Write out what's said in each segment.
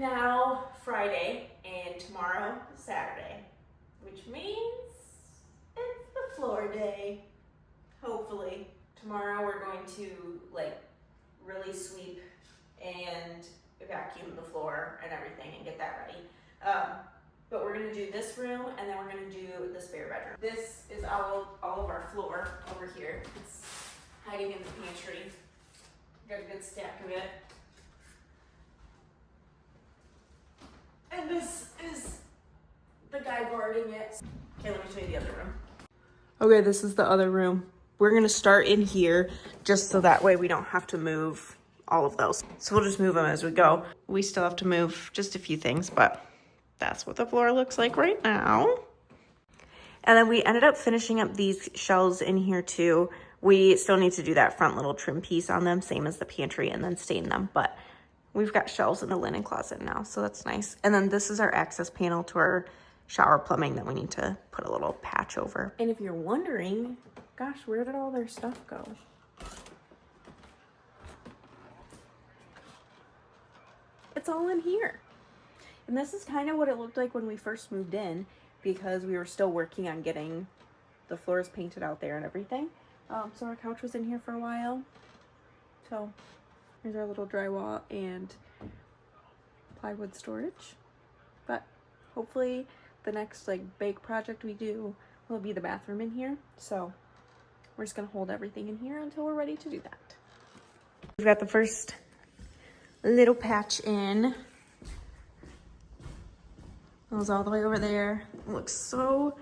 now Friday and tomorrow Saturday, which means it's the floor day. Hopefully. Tomorrow we're going to like really sweep and vacuum the floor and everything and get that ready. But we're gonna do this room and then we're gonna do the spare bedroom. This is all of our floor over here. It's hiding in the pantry. Got a good stack of it. And this is the guy guarding it. Okay, let me show you the other room. Okay, this is the other room. We're gonna start in here just so that way we don't have to move all of those. So we'll just move them as we go. We still have to move just a few things, but that's what the floor looks like right now. And then we ended up finishing up these shelves in here too. We still need to do that front little trim piece on them, same as the pantry, and then stain them. But we've got shelves in the linen closet now, so that's nice. And then this is our access panel to our shower plumbing that we need to put a little patch over. And if you're wondering, gosh, where did all their stuff go? It's all in here. And this is kind of what it looked like when we first moved in, because we were still working on getting the floors painted out there and everything. So our couch was in here for a while. So here's our little drywall and plywood storage. But hopefully the next like big project we do will be the bathroom in here. So we're just gonna hold everything in here until we're ready to do that. We've got the first little patch in. It was all the way over there. It looks so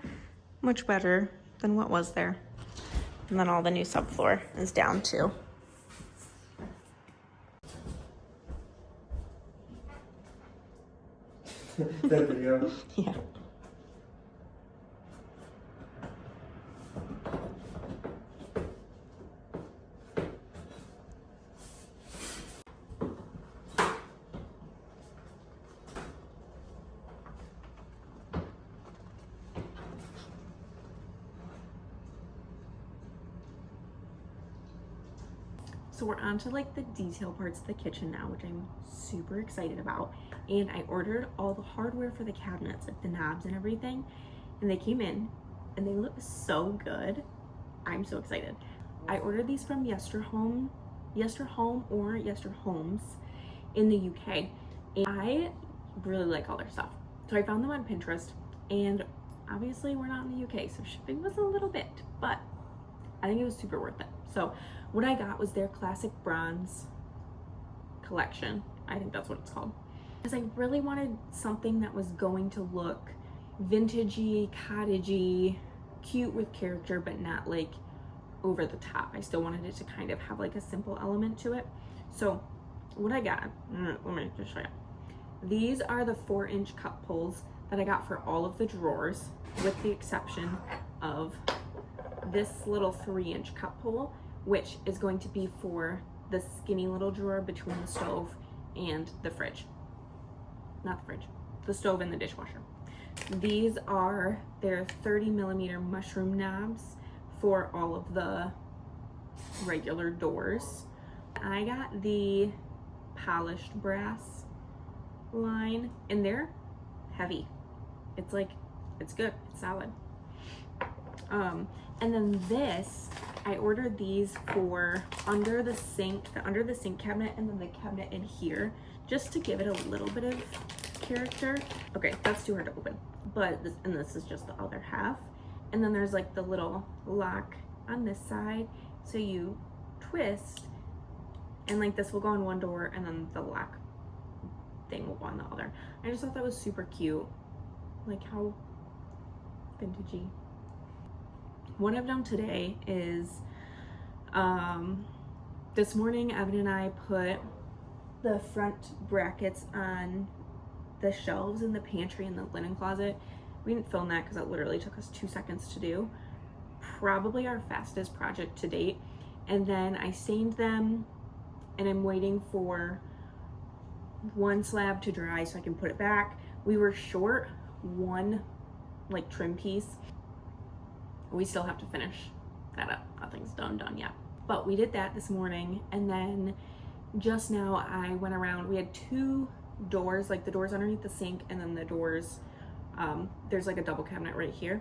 much better than what was there. And then all the new subfloor is down too. That video? Yeah. So we're on to like the detail parts of the kitchen now, which I'm super excited about. And I ordered all the hardware for the cabinets, like the knobs and everything. And they came in and they look so good. I'm so excited. I ordered these from Yester Home or Yester Homes in the UK. And I really like all their stuff. So I found them on Pinterest, and obviously we're not in the UK, so shipping was a little bit, but I think it was super worth it. So what I got was their classic bronze collection. I think that's what it's called. Because I really wanted something that was going to look vintagey, cottagey, cute with character, but not like over the top. I still wanted it to kind of have like a simple element to it. So what I got, let me just show you. These are the 4-inch cup pulls that I got for all of the drawers, with the exception of this little 3-inch cup pull, which is going to be for the skinny little drawer between the stove and the fridge. Not the fridge, the stove and the dishwasher. These are their 30mm mushroom knobs for all of the regular doors. I got the polished brass line, and they're heavy. It's like, it's good, it's solid. And then this, I ordered these for under the sink cabinet, and then the cabinet in here, just to give it a little bit of character. Okay, that's too hard to open, but this is just the other half. And then there's like the little lock on this side, so you twist, and like this will go on one door, and then the lock thing will go on the other. I just thought that was super cute, like how vintagey. What I've done today is, this morning Evan and I put the front brackets on the shelves in the pantry and the linen closet. We didn't film that because that literally took us 2 seconds to do. Probably our fastest project to date. And then I stained them, and I'm waiting for one slab to dry so I can put it back. We were short one like trim piece. We still have to finish that up. Nothing's done yet. But we did that this morning, and then just now I went around. We had two doors, like the doors underneath the sink, and then the doors, there's like a double cabinet right here,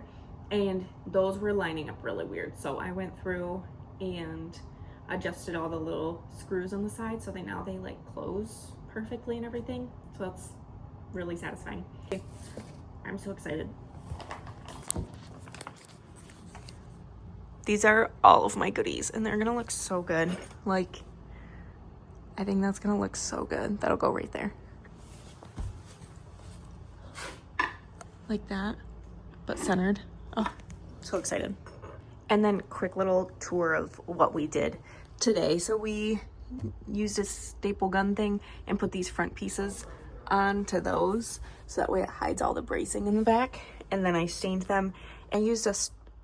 and those were lining up really weird. So I went through and adjusted all the little screws on the side so now they like close perfectly and everything. So that's really satisfying. Okay. I'm so excited. These are all of my goodies and they're gonna look so good. Like, I think that's gonna look so good. That'll go right there. Like that, but centered. Oh, so excited. And then quick little tour of what we did today. So we used a staple gun thing and put these front pieces onto those so that way it hides all the bracing in the back. And then I stained them and used a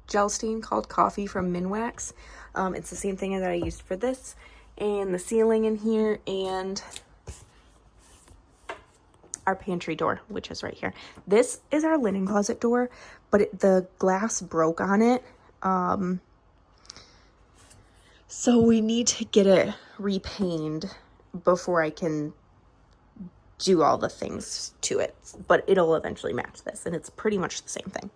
gel stain called Coffee from Minwax. It's the same thing that I used for this, and the ceiling in here, and our pantry door, which is right here. This is our linen closet door, but the glass broke on it. So we need to get it repainted before I can do all the things to it, but it'll eventually match this, and it's pretty much the same thing.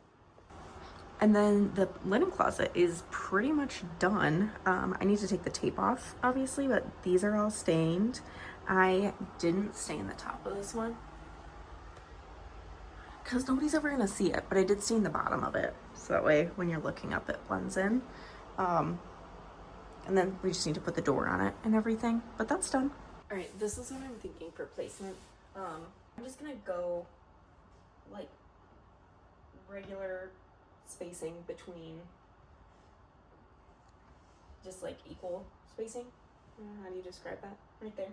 And then the linen closet is pretty much done. I need to take the tape off, obviously, but these are all stained. I didn't stain the top of this one because nobody's ever gonna see it, but I did stain the bottom of it, so that way when you're looking up it blends in. And then we just need to put the door on it and everything, but that's done. All right, this is what I'm thinking for placement. I'm just gonna go like regular spacing between, just like equal spacing. How do you describe that? Right there.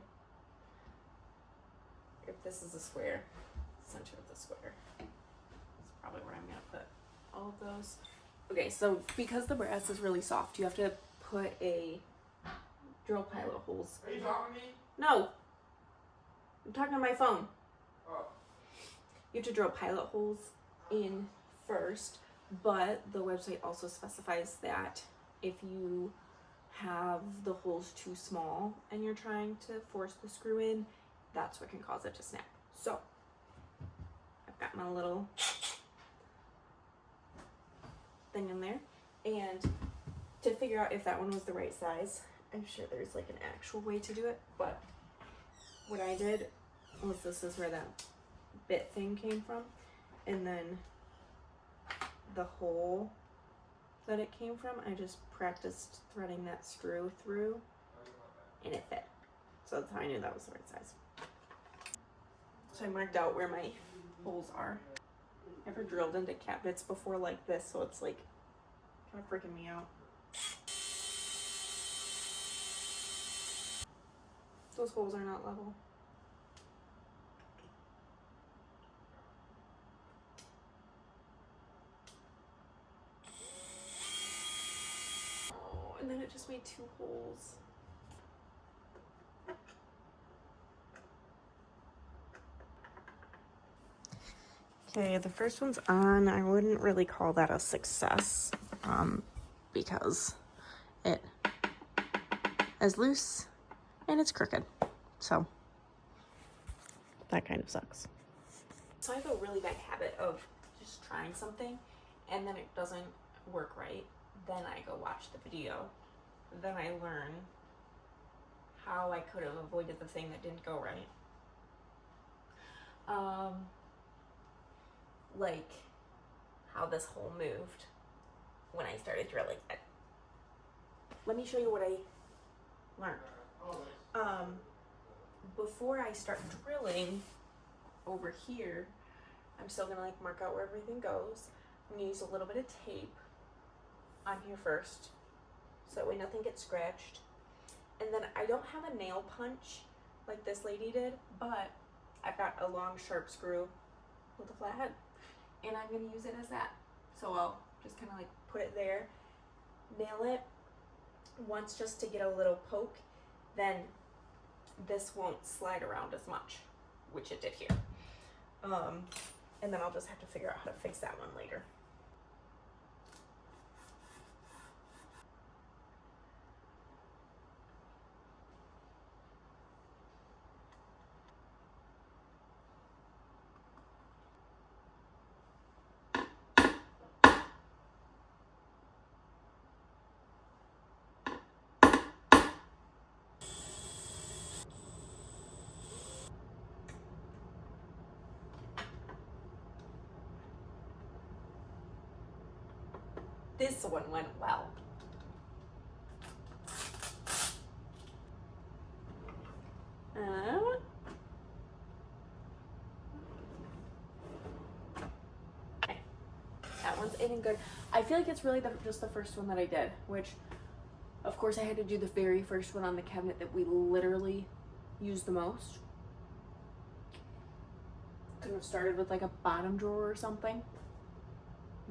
If this is a square, center of the square. That's probably where I'm gonna put all of those. Okay, so because the brass is really soft, you have to put a drill pilot holes. Are you talking to me? No. I'm talking on my phone. Oh. You have to drill pilot holes in first, but the website also specifies that if you have the holes too small and you're trying to force the screw in, that's what can cause it to snap. So I've got my little thing in there, and to figure out if that one was the right size, I'm sure there's like an actual way to do it, but what I did was, this is where that bit thing came from, and then the hole that it came from, I just practiced threading that screw through and it fit. So that's how I knew that was the right size. So I marked out where my holes are. Never drilled into cabinets before like this, so it's like kind of freaking me out. Those holes are not level. Oh, and then it just made 2 holes. Okay, the first one's on. I wouldn't really call that a success, because it is loose and it's crooked. So that kind of sucks. So I have a really bad habit of just trying something and then it doesn't work right. Then I go watch the video. Then I learn how I could have avoided the thing that didn't go right. Like how this hole moved when I started drilling it. Let me show you what I learned. Before I start drilling over here, I'm still gonna like mark out where everything goes. I'm gonna use a little bit of tape on here first, so that way nothing gets scratched. And then I don't have a nail punch like this lady did, but I've got a long sharp screw with a flat head, and I'm gonna use it as that. So I'll just kind of like put it there, nail it once just to get a little poke, then this won't slide around as much, which it did here. And then I'll just have to figure out how to fix that one later. this one went well. Okay. That one's in and good. I feel like it's really just the first one that I did, which of course I had to do the very first one on the cabinet that we literally use the most. Could have started with like a bottom drawer or something,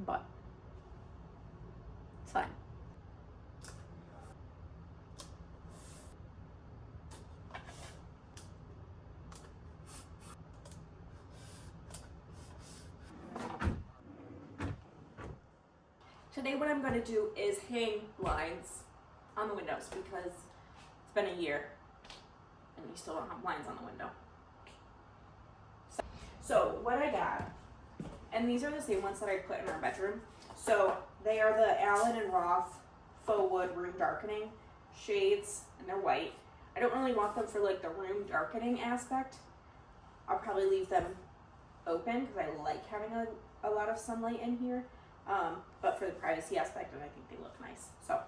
but it's fine. Today what I'm going to do is hang blinds on the windows because it's been a year and we still don't have blinds on the window. So what I got, and these are the same ones that I put in our bedroom. So they are the Allen and Roth faux wood room darkening shades, and they're white. I don't really want them for like the room darkening aspect. I'll probably leave them open because I like having a lot of sunlight in here. But for the privacy aspect, and I think they look nice. So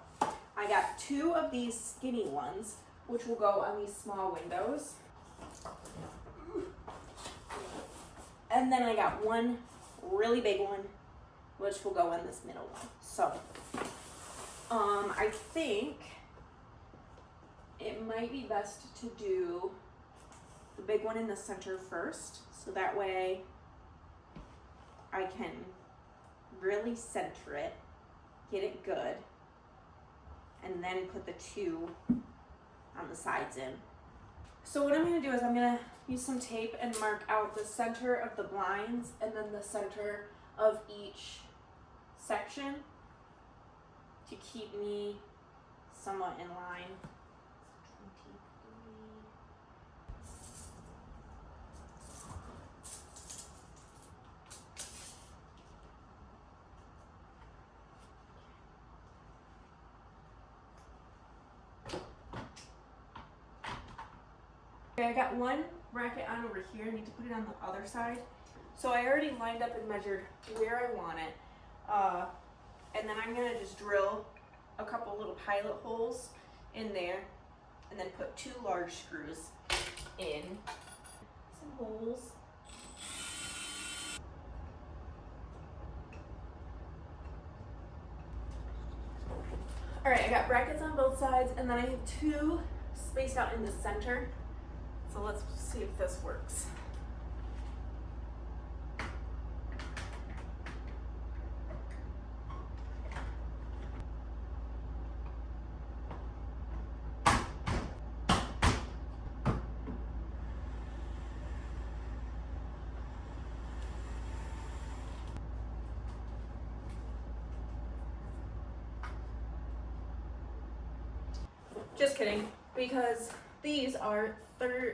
I got 2 of these skinny ones, which will go on these small windows. And then I got 1 really big one, which will go in this middle one. So, I think it might be best to do the big one in the center first, so that way I can really center it, get it good, and then put the 2 on the sides in. So what I'm going to do is I'm going to use some tape and mark out the center of the blinds and then the center of each section to keep me somewhat in line. Okay, I got 1 bracket on over here. I need to put it on the other side. So I already lined up and measured where I want it. And then I'm going to just drill a couple little pilot holes in there and then put 2 large screws in. Some holes. Alright, I got brackets on both sides and then I have 2 spaced out in the center. So let's see if this works. Just kidding, because these are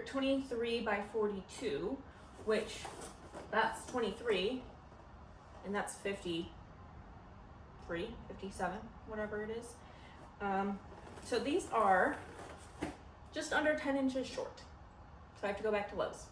23 by 42, which that's 23, and that's 53, 57, whatever it is. So these are just under 10 inches short. So I have to go back to Lowe's.